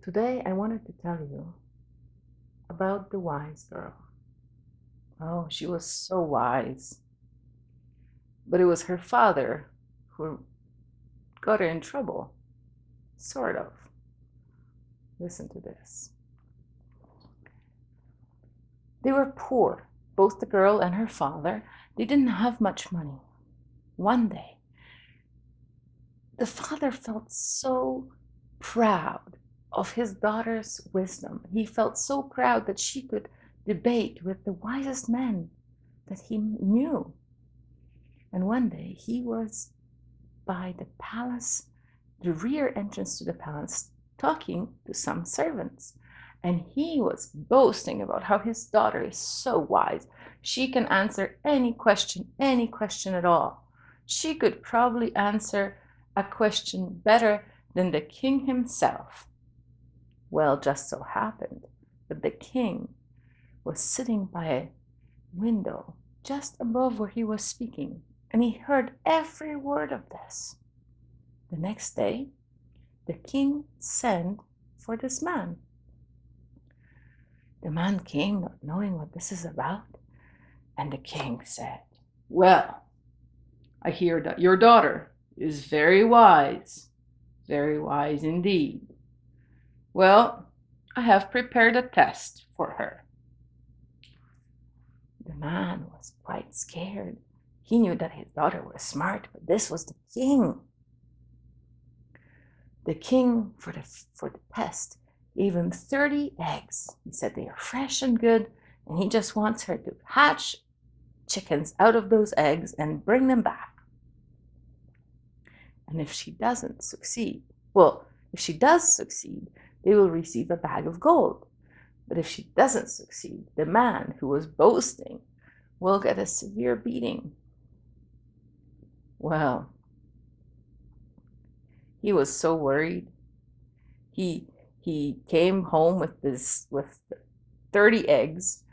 Today I wanted to tell you about the wise girl. Oh, she was so wise. But it was her father who got her in trouble. Sort of. Listen to this. They were poor, both the girl and her father. They didn't have much money. One day, the father felt so proud of his daughter's wisdom. He felt so proud that she could debate with the wisest men that he knew. And one day he was by the palace, the rear entrance to the palace, talking to some servants. And he was boasting about how his daughter is so wise. She can answer any question at all. She could probably answer a question better than the king himself. Well, just so happened that the king was sitting by a window just above where he was speaking, and he heard every word of this. The next day, the king sent for this man. The man came, not knowing what this is about, and the king said, "Well, I hear that your daughter is very wise indeed. Well, I have prepared a test for her." The man was quite scared. He knew that his daughter was smart, but this was the king. The king, for the test, gave him 30 eggs. He said they are fresh and good, and he just wants her to hatch chickens out of those eggs and bring them back. And if she doesn't succeed, if she does succeed, they will receive a bag of gold. But if she doesn't succeed, the man who was boasting will get a severe beating. Well, he was so worried. He came home with 30 eggs,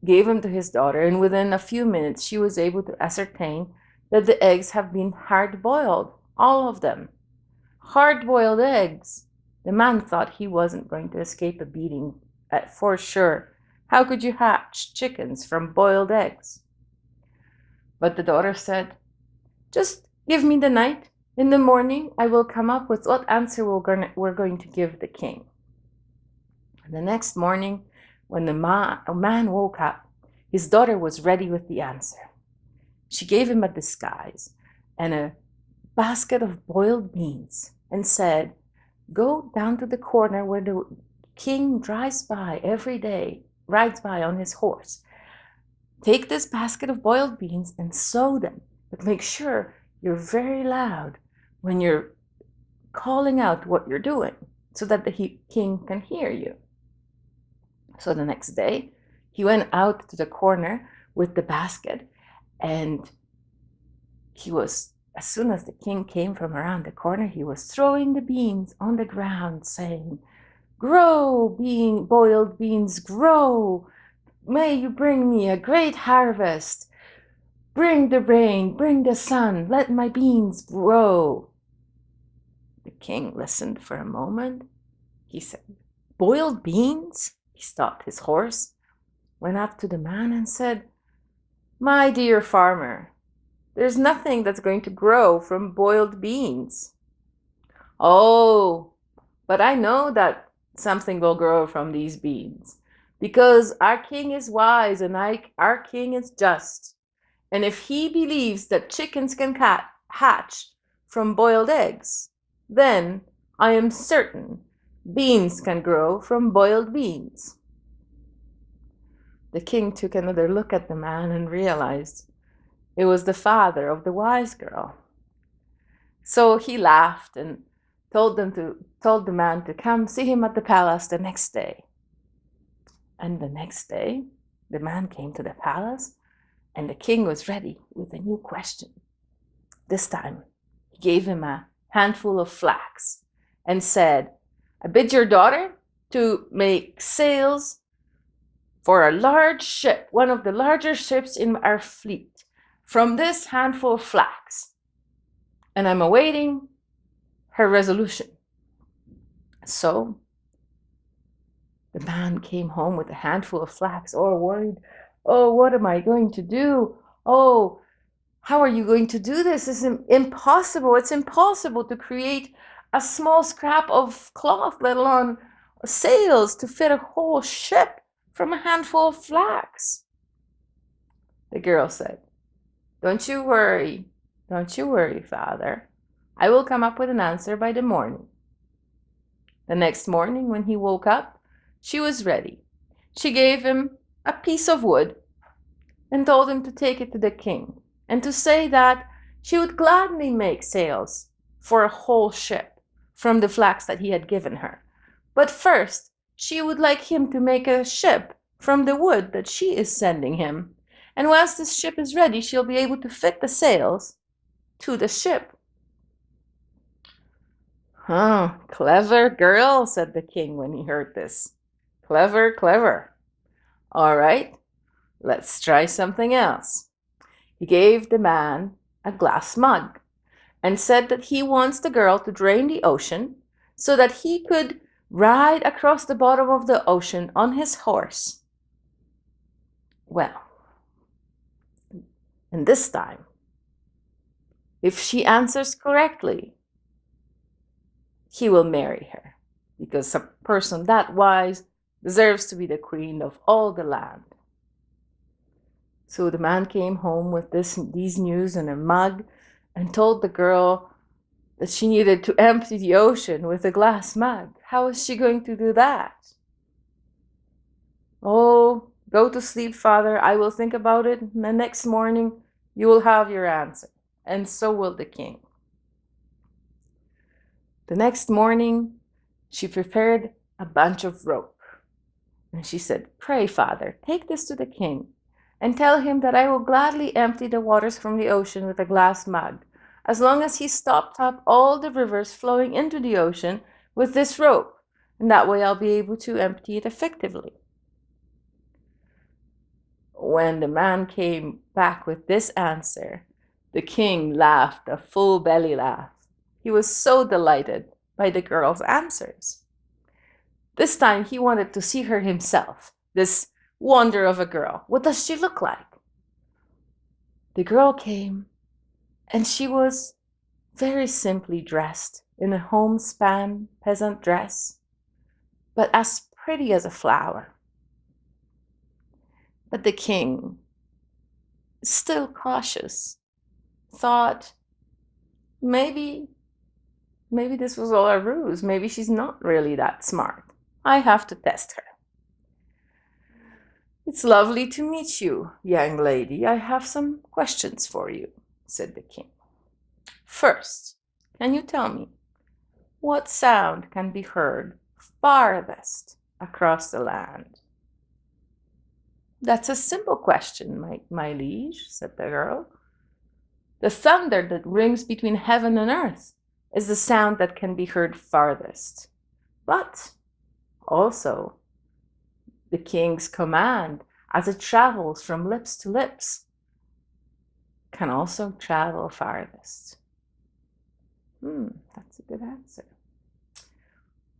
gave them to his daughter, and within a few minutes she was able to ascertain that the eggs have been hard-boiled, all of them. Hard-boiled eggs. The man thought he wasn't going to escape a beating for sure. How could you hatch chickens from boiled eggs? But the daughter said, "Just give me the night. In the morning, I will come up with what answer we're going to give the king." The next morning, when the man woke up, his daughter was ready with the answer. She gave him a disguise and a basket of boiled beans and said, "Go down to the corner where the king drives by every day, rides by on his horse. Take this basket of boiled beans and sow them, but make sure you're very loud when you're calling out what you're doing so that the king can hear you." So the next day, he went out to the corner with the basket, and as soon as the king came from around the corner, he was throwing the beans on the ground, saying, "Grow, boiled beans, grow. May you bring me a great harvest. Bring the rain, bring the sun, let my beans grow." The king listened for a moment. He said, "Boiled beans?" He stopped his horse, went up to the man and said, "My dear farmer, there's nothing that's going to grow from boiled beans." "Oh, but I know that something will grow from these beans, because our king is wise and our king is just. And if he believes that chickens can hatch from boiled eggs, then I am certain beans can grow from boiled beans." The king took another look at the man and realized it was the father of the wise girl. So he laughed and told the man to come see him at the palace the next day. And the next day, the man came to the palace, and the king was ready with a new question. This time, he gave him a handful of flax and said, "I bid your daughter to make sails for a large ship, one of the larger ships in our fleet, from this handful of flax, and I'm awaiting her resolution." So The man came home with a handful of flax, all worried. Oh, what am I going to do? Oh, how are you going to do this? It's impossible. It's impossible to create a small scrap of cloth, let alone sails, to fit a whole ship from a handful of flax. The girl said, Don't you worry. Don't you worry, father. I will come up with an answer by the morning. The next morning, when he woke up, she was ready. She gave him a piece of wood and told him to take it to the king and to say that she would gladly make sails for a whole ship from the flax that he had given her. But first, she would like him to make a ship from the wood that she is sending him. And once this ship is ready, she'll be able to fit the sails to the ship. Oh, clever girl, said the king when he heard this. Clever, clever. All right, let's try something else. He gave the man a glass mug and said that he wants the girl to drain the ocean so that he could ride across the bottom of the ocean on his horse. Well, and this time, if she answers correctly, he will marry her, because a person that wise deserves to be the queen of all the land. So the man came home with these news in a mug and told the girl that she needed to empty the ocean with a glass mug. How is she going to do that? Oh, go to sleep, father. I will think about it. And the next morning, you will have your answer. And so will the king. The next morning, she prepared a bunch of rope. And she said, Pray, father, take this to the king and tell him that I will gladly empty the waters from the ocean with a glass mug, as long as he stopped up all the rivers flowing into the ocean with this rope, and that way I'll be able to empty it effectively. When the man came back with this answer, the king laughed a full belly laugh. He was so delighted by the girl's answers. This time he wanted to see her himself, this wonder of a girl. What does she look like? The girl came, and she was very simply dressed in a homespun peasant dress, but as pretty as a flower. But the king, still cautious, thought, maybe this was all a ruse. Maybe she's not really that smart. I have to test her. It's lovely to meet you, young lady. I have some questions for you, said the king. First, can you tell me what sound can be heard farthest across the land? That's a simple question, my liege, said the girl. The thunder that rings between heaven and earth is the sound that can be heard farthest. But also, the king's command, as it travels from lips to lips, can also travel farthest. That's a good answer.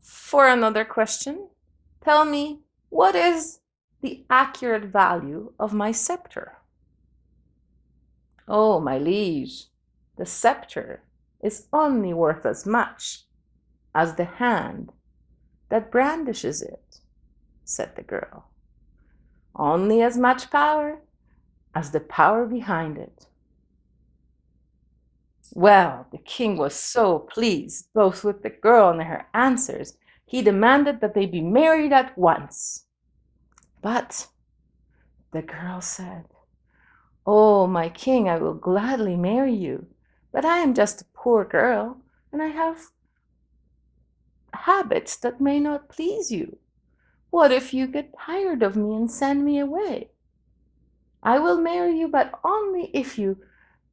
For another question, tell me, what is the accurate value of my scepter? Oh, my liege, the scepter is only worth as much as the hand that brandishes it, said the girl. Only as much power as the power behind it. Well, the king was so pleased, both with the girl and her answers, he demanded that they be married at once. But the girl said, Oh, my king, I will gladly marry you, but I am just a poor girl, and I have habits that may not please you. What if you get tired of me and send me away? I will marry you, but only if you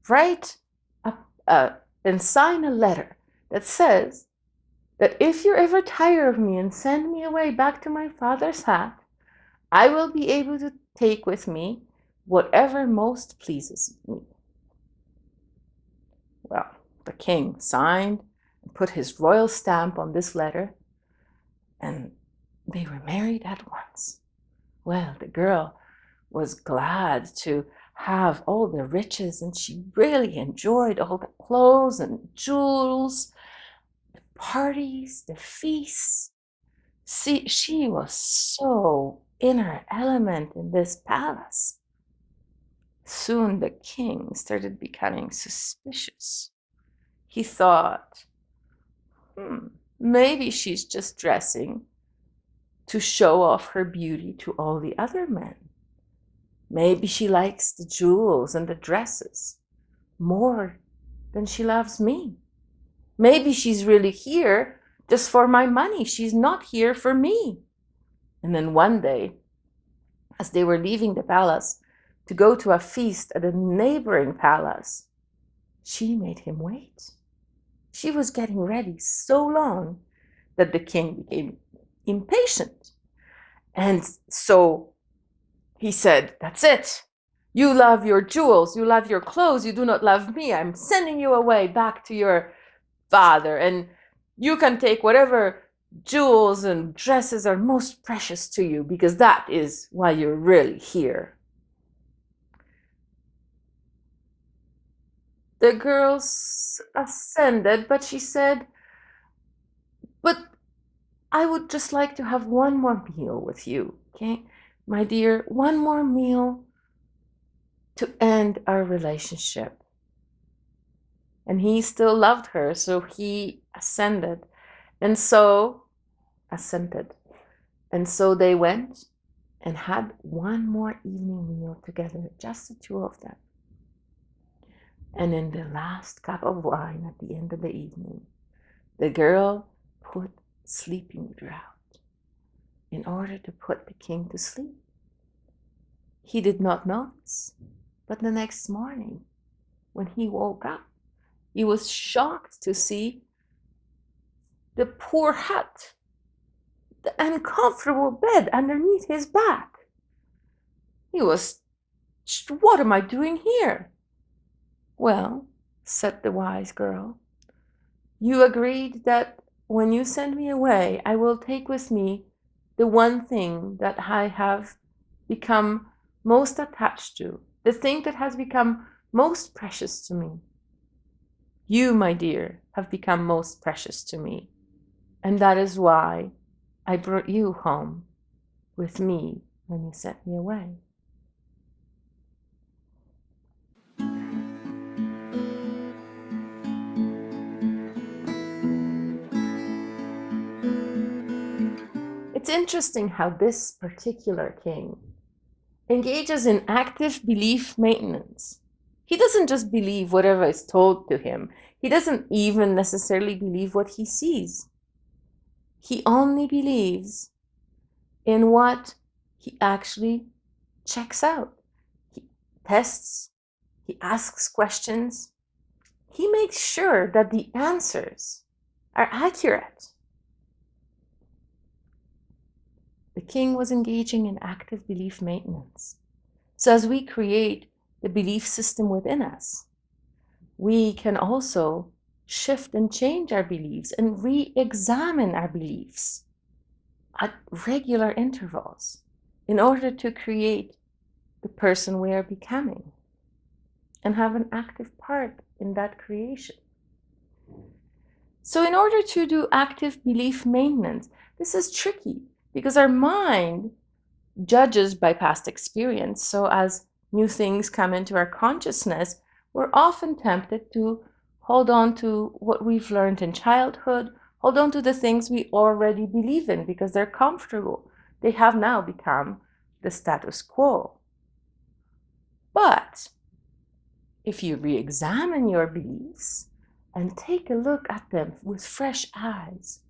write and sign a letter that says that if you're ever tired of me and send me away back to my father's hat, I will be able to take with me whatever most pleases me. Well, the king signed and put his royal stamp on this letter, and they were married at once. Well, the girl was glad to have all the riches, and she really enjoyed all the clothes and jewels, the parties, the feasts. See, she was so in her element in this palace. Soon the king started becoming suspicious. He thought, maybe she's just dressing to show off her beauty to all the other men. Maybe she likes the jewels and the dresses more than she loves me. Maybe she's really here just for my money. She's not here for me. And then one day, as they were leaving the palace to go to a feast at a neighboring palace, she made him wait. She was getting ready so long that the king became impatient. And so he said, that's it. You love your jewels, you love your clothes, you do not love me. I'm sending you away back to your father, and you can take whatever jewels and dresses are most precious to you, because that is why you're really here. The girl ascended, but she said, but I would just like to have one more meal with you, okay? My dear, one more meal to end our relationship. And he still loved her, so he assented. And so they went and had one more evening meal together, just the two of them. And in the last cup of wine at the end of the evening, the girl put sleeping draught in order to put the king to sleep. He did not notice, but the next morning, when he woke up, he was shocked to see the poor hut, the uncomfortable bed underneath his back. He was, what am I doing here? Well, said the wise girl, you agreed that when you send me away, I will take with me the one thing that I have become most attached to, the thing that has become most precious to me. You, my dear, have become most precious to me, and that is why I brought you home with me when you sent me away. It's interesting how this particular king engages in active belief maintenance. He doesn't just believe whatever is told to him. He doesn't even necessarily believe what he sees. He only believes in what he actually checks out. He tests, he asks questions, he makes sure that the answers are accurate. The king was engaging in active belief maintenance. So as we create the belief system within us, we can also shift and change our beliefs and re-examine our beliefs at regular intervals in order to create the person we are becoming and have an active part in that creation. So in order to do active belief maintenance, this is tricky because our mind judges by past experience. So as new things come into our consciousness, we're often tempted to hold on to what we've learned in childhood, hold on to the things we already believe in because they're comfortable. They have now become the status quo. But if you re-examine your beliefs and take a look at them with fresh eyes,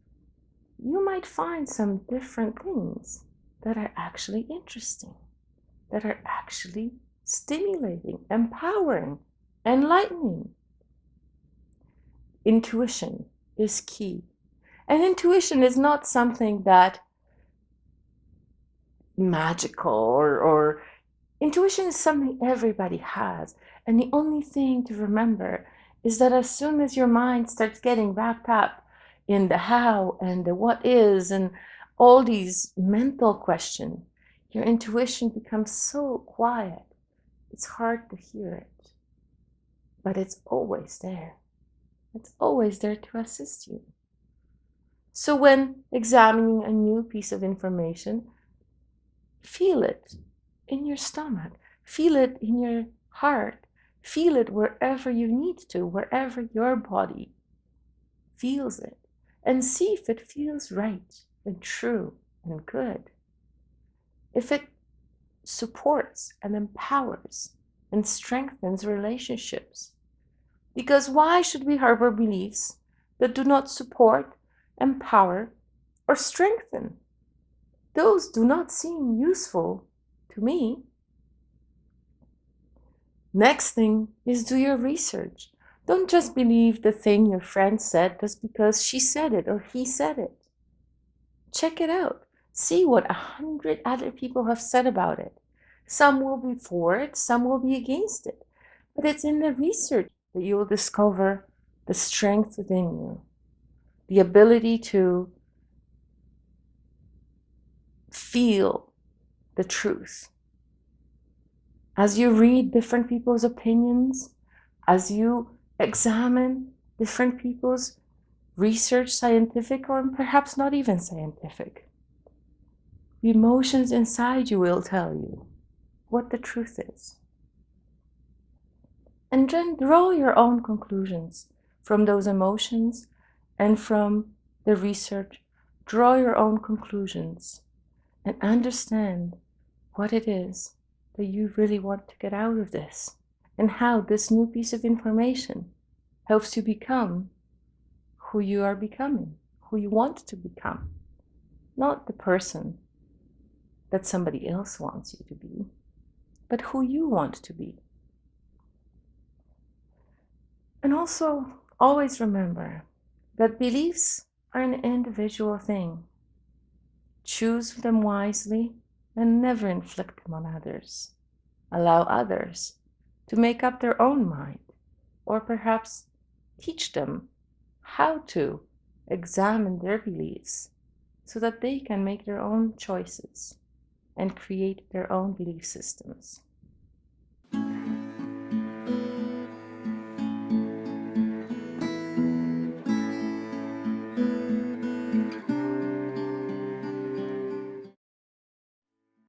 you might find some different things that are actually interesting, that are actually stimulating, empowering, enlightening. Intuition is key. And intuition is not something that magical or intuition is something everybody has. And the only thing to remember is that as soon as your mind starts getting wrapped up in the how and the what is and all these mental questions, your intuition becomes so quiet. It's hard to hear it, but it's always there. It's always there to assist you. So when examining a new piece of information, feel it in your stomach, feel it in your heart, feel it wherever you need to, wherever your body feels it, and see if it feels right and true and good. If it supports and empowers and strengthens relationships. Because why should we harbor beliefs that do not support, empower, or strengthen? Those do not seem useful to me. Next thing is do your research. Don't just believe the thing your friend said just because she said it or he said it. Check it out. See what 100 other people have said about it. Some will be for it, some will be against it. But it's in the research that you will discover the strength within you, the ability to feel the truth. As you read different people's opinions, as you examine different people's research, scientific or perhaps not even scientific, the emotions inside you will tell you what the truth is. And then draw your own conclusions from those emotions and from the research. Draw your own conclusions and understand what it is that you really want to get out of this and how this new piece of information helps you become who you are becoming, who you want to become, not the person that somebody else wants you to be, but who you want to be. And also, always remember that beliefs are an individual thing. Choose them wisely and never inflict them on others. Allow others to make up their own mind, or perhaps teach them how to examine their beliefs so that they can make their own choices and create their own belief systems.